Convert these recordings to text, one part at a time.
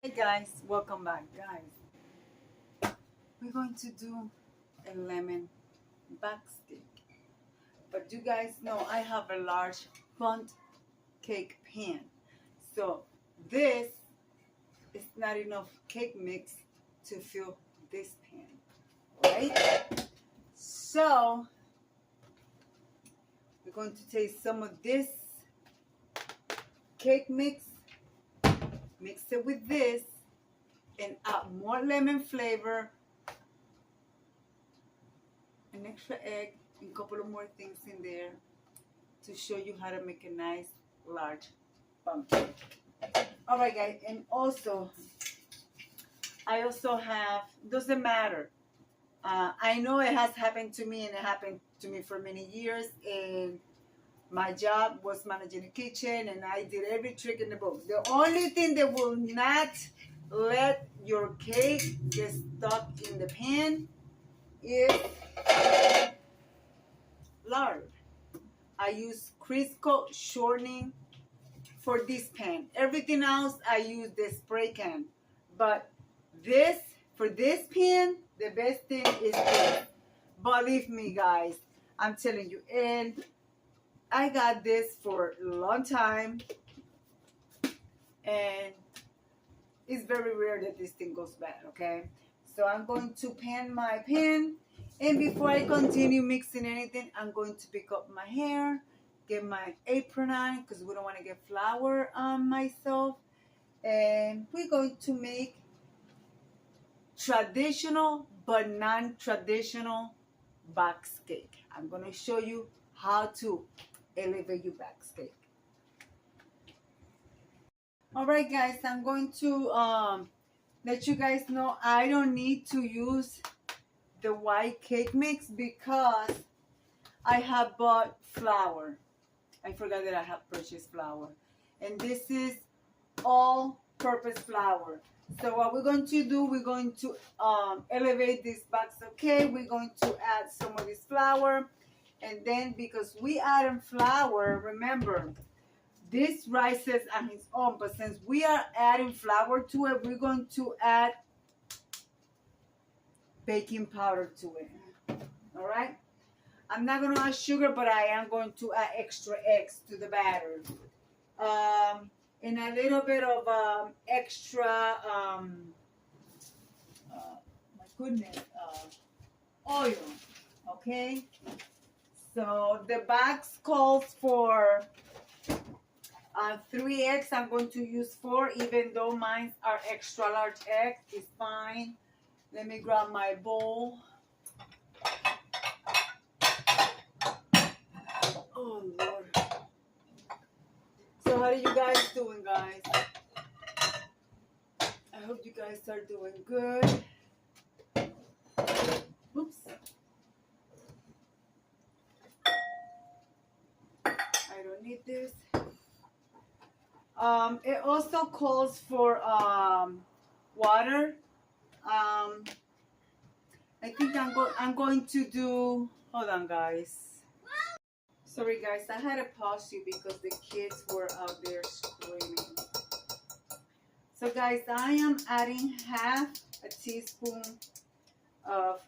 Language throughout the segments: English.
Hey guys, welcome back. Guys, we're going to do a lemon backstick. But you guys know I have a large bundt cake pan. So this is not enough cake mix to fill this pan, right? So we're going to take some of this cake mix, mix it with this, and add more lemon flavor, an extra egg, and a couple of more things in there to show you how to make a nice large pumpkin. All right, guys, and also I also have, doesn't matter. I know it has happened to me, and it happened to me for many years. And my job was managing the kitchen, and I did every trick in the book. The only thing that will not let your cake get stuck in the pan is lard. I use Crisco shortening for this pan. Everything else I use the spray can. But this, for this pan, the best thing is this. Believe me, guys, I'm telling you. And I got this for a long time. And it's very rare that this thing goes bad, okay? So I'm going to pan my pan. And before I continue mixing anything, I'm going to pick up my hair, get my apron on, because we don't want to get flour on myself. And we're going to make traditional but non-traditional box cake. I'm going to show you how to elevate your box cake. All right, guys, I'm going to let you guys know I don't need to use the white cake mix because I have bought flour. I forgot that I have purchased flour. And this is all-purpose flour. So what we're going to do, we're going to elevate this box, okay? We're going to add some of this flour. And then because we add in flour, remember, this rises on its own. But since we are adding flour to it, we're going to add baking powder to it. All right? I'm not going to add sugar, but I am going to add extra eggs to the batter. And a little bit of extra, my goodness, oil. Okay? So the box calls for 3 eggs. I'm going to use 4, even though mine are extra large eggs. It's fine. Let me grab my bowl. Oh, Lord. So how are you guys doing, guys? I hope you guys are doing good. Oops. I don't need this. It also calls for water. I think I'm going to do, hold on, guys. Sorry, guys, I had to pause you because the kids were out there screaming. So, guys, I am adding half a teaspoon of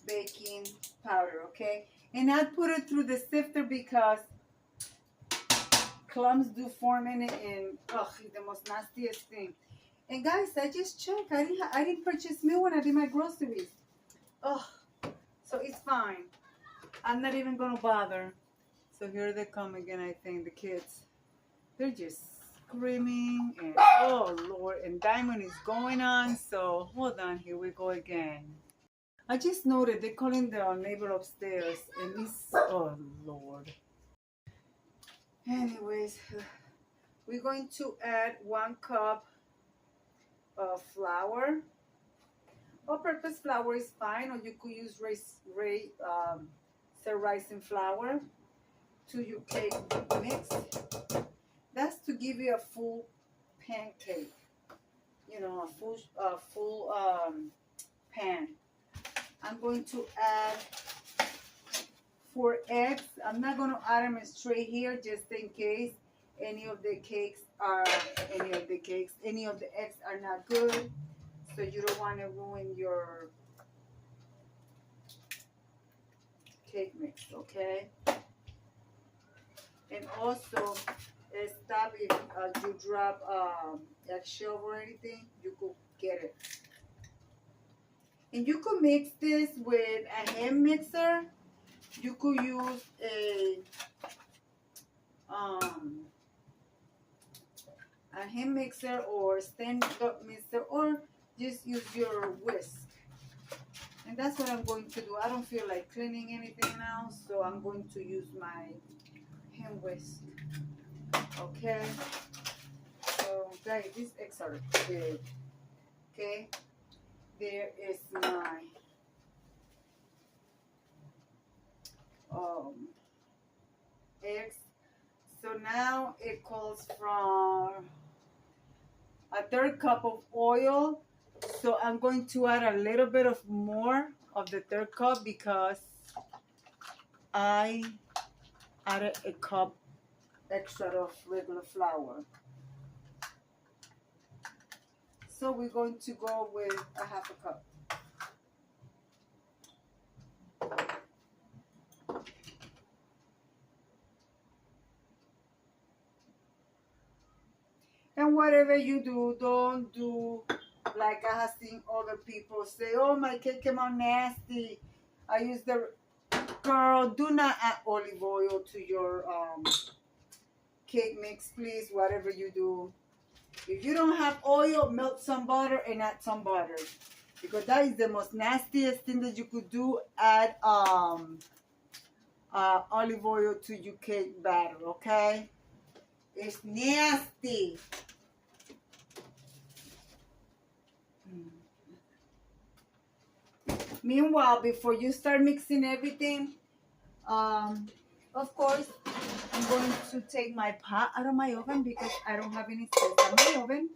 baking powder, okay? And I put it through the sifter because clumps do form in it, and the most nastiest thing. And guys, I just checked. I didn't purchase milk when I did my groceries. So it's fine. I'm not even gonna bother. So here they come again. I think the kids, they're just screaming, and oh Lord, and Diamond is going on. So hold on, here we go again. I just noted they're calling the neighbor upstairs, and it's, oh Lord. Anyways, we're going to add 1 cup of flour. All-purpose flour is fine, or you could use rising flour to your cake mix. That's to give you a full pancake, you know, a full pan. I'm going to add 4 eggs. I'm not going to add them straight here just in case. any of the eggs are not good, so you don't want to ruin your cake mix, okay? And also, stop if you drop eggshell or anything, you could get it. And you could mix this with a hand mixer. You could use a hand mixer or stand-up mixer, or just use your whisk. And that's what I'm going to do. I don't feel like cleaning anything now, so I'm going to use my hand whisk. Okay. So guys, these eggs are big. Okay. There is my eggs. So now it calls for a 1/3 cup of oil. So I'm going to add a little bit of more of the 1/3 cup because I added a cup extra of regular flour. So we're going to go with a 1/2 cup. And whatever you do, don't do like I have seen other people say, oh, my cake came out nasty. I use the, girl, do not add olive oil to your cake mix, please, whatever you do. If you don't have oil, melt some butter and add some butter. Because that is the most nastiest thing that you could do, add olive oil to your cake batter, okay? It's nasty. Meanwhile, before you start mixing everything, of course, I'm going to take my pot out of my oven because I don't have any space in my oven.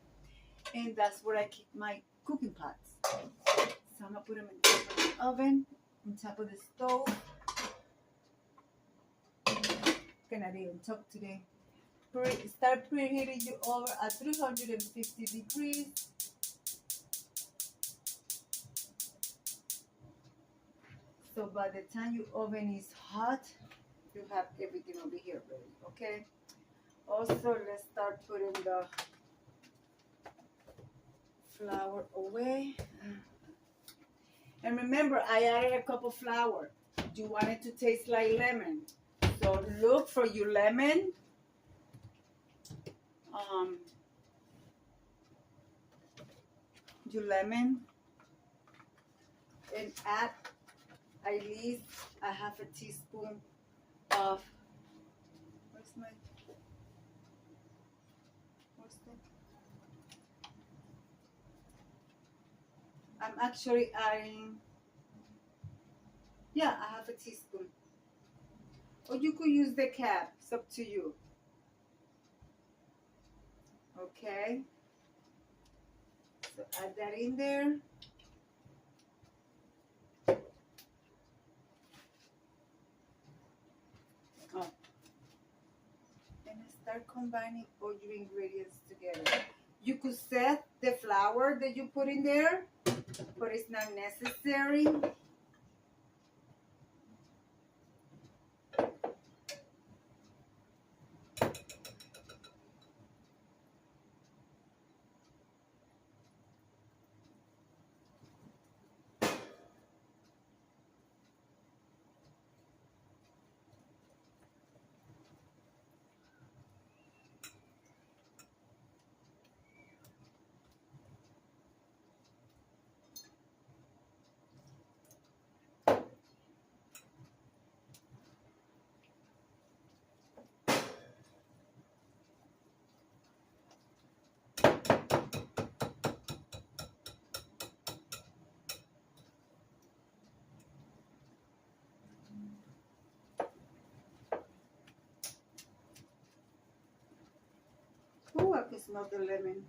And that's where I keep my cooking pots. So I'm going to put them in the oven, on top of the stove. Cannot even talk today. Start preheating your oven at 350 degrees. So by the time your oven is hot, you have everything over here ready, okay? Also, let's start putting the flour away. And remember, I added a cup of flour. You want it to taste like lemon. So look for your lemon. And add at least a 1/2 teaspoon of, what's that? I'm actually adding, yeah, a 1/2 teaspoon. Or you could use the cap, it's up to you. Okay. So add that in there. Oh. And start combining all your ingredients together. You could set the flour that you put in there, but it's not necessary. Oh, I can smell the lemon.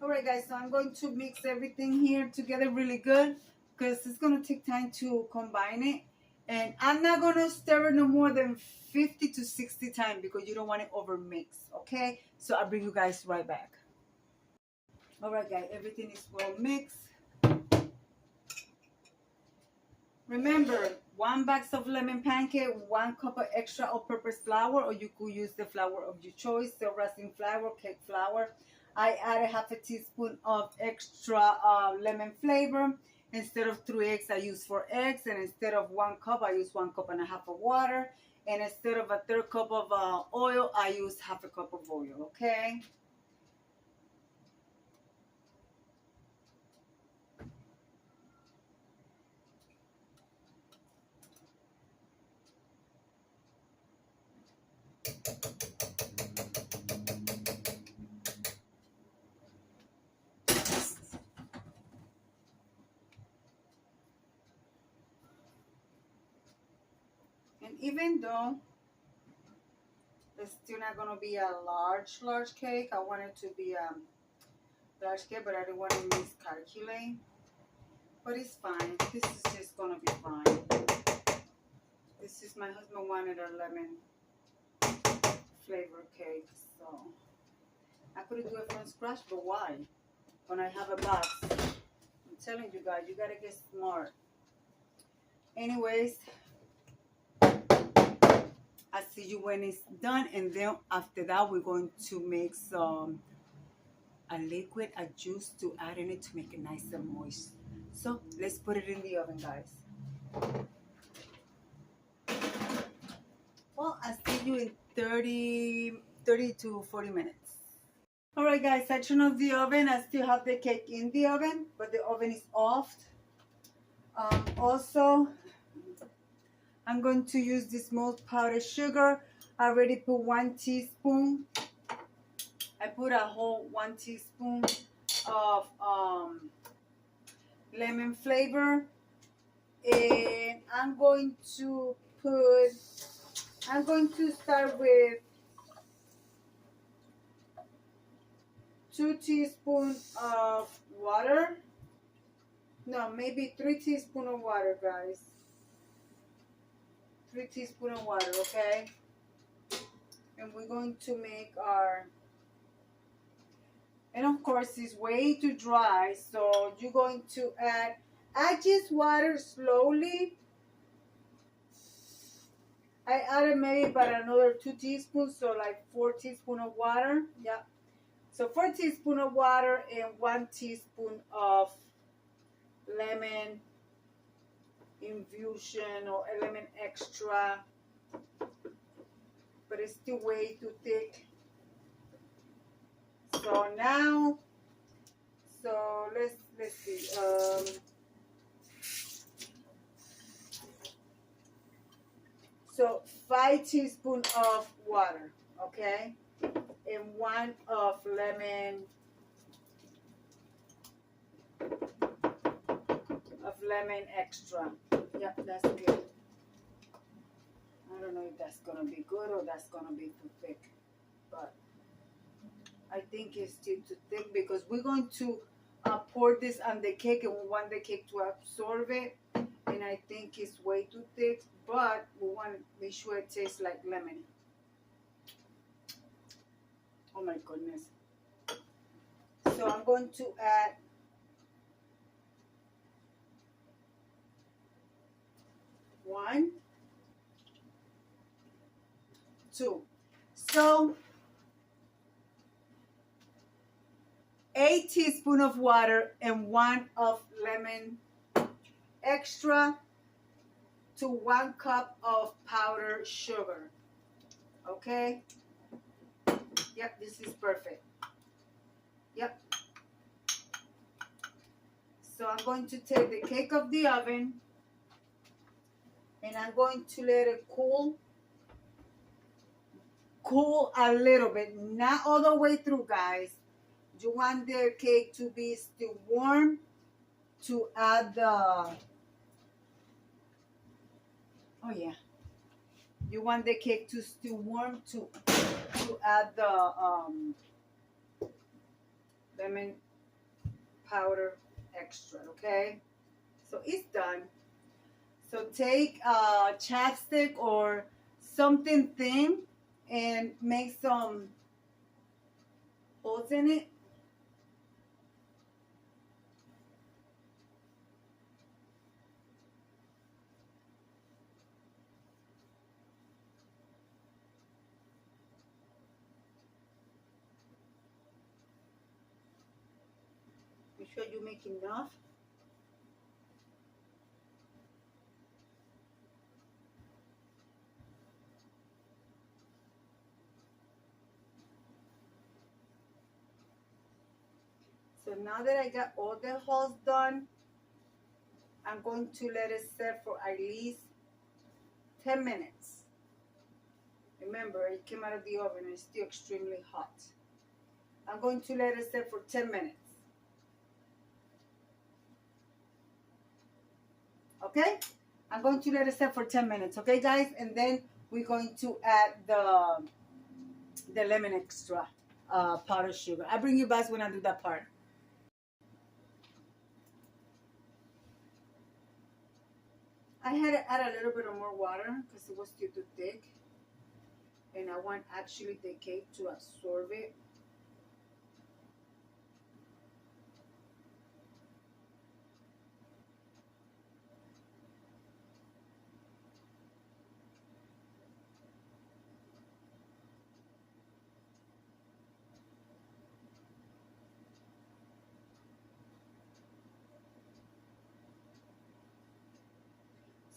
Alright guys, so I'm going to mix everything here together really good. because it's going to take time to combine it. And I'm not going to stir it no more than 50 to 60 times because you don't want it over mix, okay? So I'll bring you guys right back. All right, guys, everything is well mixed. Remember, 1 box of lemon pancake, 1 cup of extra all-purpose flour, or you could use the flour of your choice, the resin flour, cake flour. I added half a teaspoon of extra lemon flavor. Instead of 3 eggs, I use 4 eggs, and instead of 1 cup, I use 1 cup and a half of water. And instead of a 1/3 cup of oil, I use half a cup of oil, okay? And even though it's still not going to be a large cake, I want it to be a large cake, but I don't want to miscalculate. But it's fine. This is just going to be fine. This is, my husband wanted a lemon flavored cake, so I couldn't do it from scratch, but why? When I have a box. I'm telling you guys, you got to get smart. Anyways, I'll see you when it's done, and then after that we're going to make some a liquid, a juice to add in it to make it nice and moist. So let's put it in the oven, guys. Well, I'll see you in 30 to 40 minutes. All right, guys, I turned off the oven. I still have the cake in the oven, but the oven is off. Also, I'm going to use this malt powdered sugar. I already put 1 teaspoon. I put a whole 1 teaspoon of lemon flavor. And I'm going to start with 2 teaspoons of water. No, maybe 3 teaspoons of water, guys. 3 teaspoons of water, okay? And we're going to make our, and of course it's way too dry, so you're going to add just water slowly. I added maybe about another 2 teaspoons, so like 4 teaspoons of water. Yeah. So 4 teaspoons of water and 1 teaspoon of lemon infusion or a lemon extra, but it's still way too thick. So now, let's see. So 5 teaspoons of water, okay, and 1 of lemon extra. Yeah, that's good. I don't know if that's gonna be good or that's gonna be too thick, but I think it's still too thick because we're going to pour this on the cake and we want the cake to absorb it. And I think it's way too thick, but we want to make sure it tastes like lemon. Oh my goodness. So I'm going to add 1, 2. So 8 teaspoons of water and 1 of lemon extra to 1 cup of powdered sugar. Okay? Yep, this is perfect. Yep. So I'm going to take the cake off the oven and I'm going to let it cool a little bit, not all the way through, guys. You want the cake to be still warm to add the, oh yeah, you want the cake to still warm to add the lemon powder extra, okay? So it's done. So take a chapstick or something thin and make some holes in it. Make sure you make enough. So now that I got all the holes done, I'm going to let it set for at least 10 minutes. Remember, it came out of the oven and it's still extremely hot. I'm going to let it set for 10 minutes. Okay? I'm going to let it set for 10 minutes. Okay, guys? And then we're going to add the lemon extra powdered sugar. I'll bring you back when I do that part. I had to add a little bit of more water because it was still too thick. And I want actually the cake to absorb it.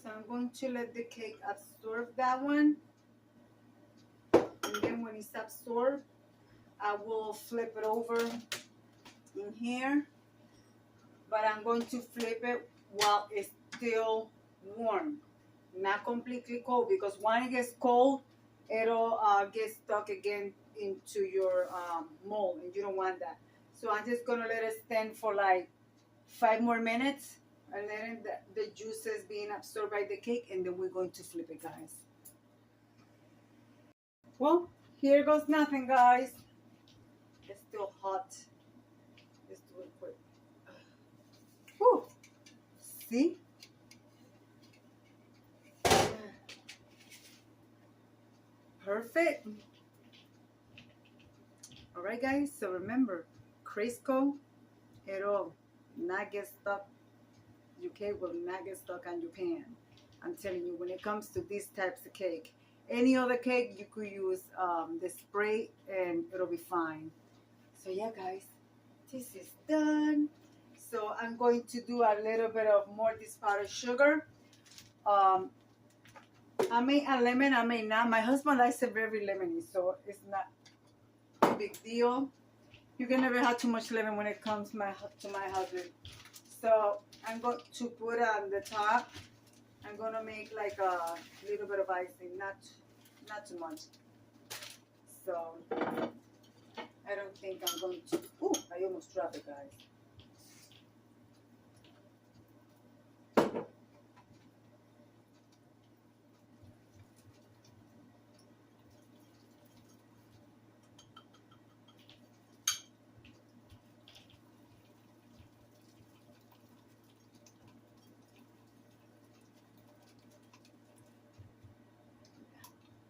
So I'm going to let the cake absorb that one. And then when it's absorbed, I will flip it over in here. But I'm going to flip it while it's still warm. Not completely cold, because when it gets cold, it'll get stuck again into your mold, and you don't want that. So I'm just going to let it stand for like 5 more minutes. And letting the juices being absorbed by the cake, and then we're going to flip it, guys. Well, here goes nothing, guys. It's still hot. Let's do it quick. Whew. See? Perfect. All right, guys. So remember, Crisco, it'll not get stuck. Your cake will not get stuck on your pan. I'm telling you, when it comes to these types of cake, any other cake you could use the spray and it'll be fine. So yeah, guys, this is done. So I'm going to do a little bit of more this powdered sugar. I may add lemon, I may not. My husband likes it very lemony, so it's not a big deal. You can never have too much lemon when it comes to my husband. So I'm going to put on the top. I'm going to make like a little bit of icing, not too much. So I don't think I'm going to. Ooh, I almost dropped it, guys.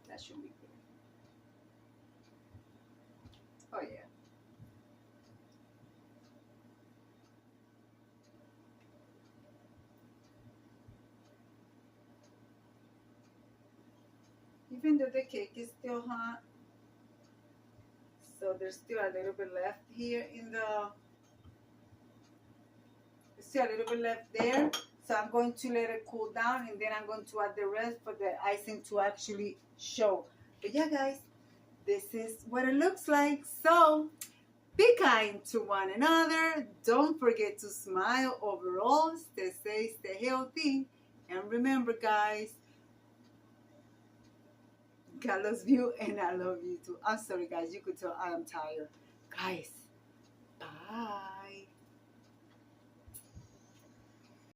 That should be good. Oh yeah. Even though the cake is still hot, so there's still a little bit left here in the. There's still a little bit left there. So I'm going to let it cool down, and then I'm going to add the rest for the icing to actually show. But yeah, guys, this is what it looks like. So be kind to one another. Don't forget to smile overall. Stay safe, stay healthy. And remember, guys, God loves you and I love you too. I'm sorry, guys. You could tell I am tired. Guys, bye.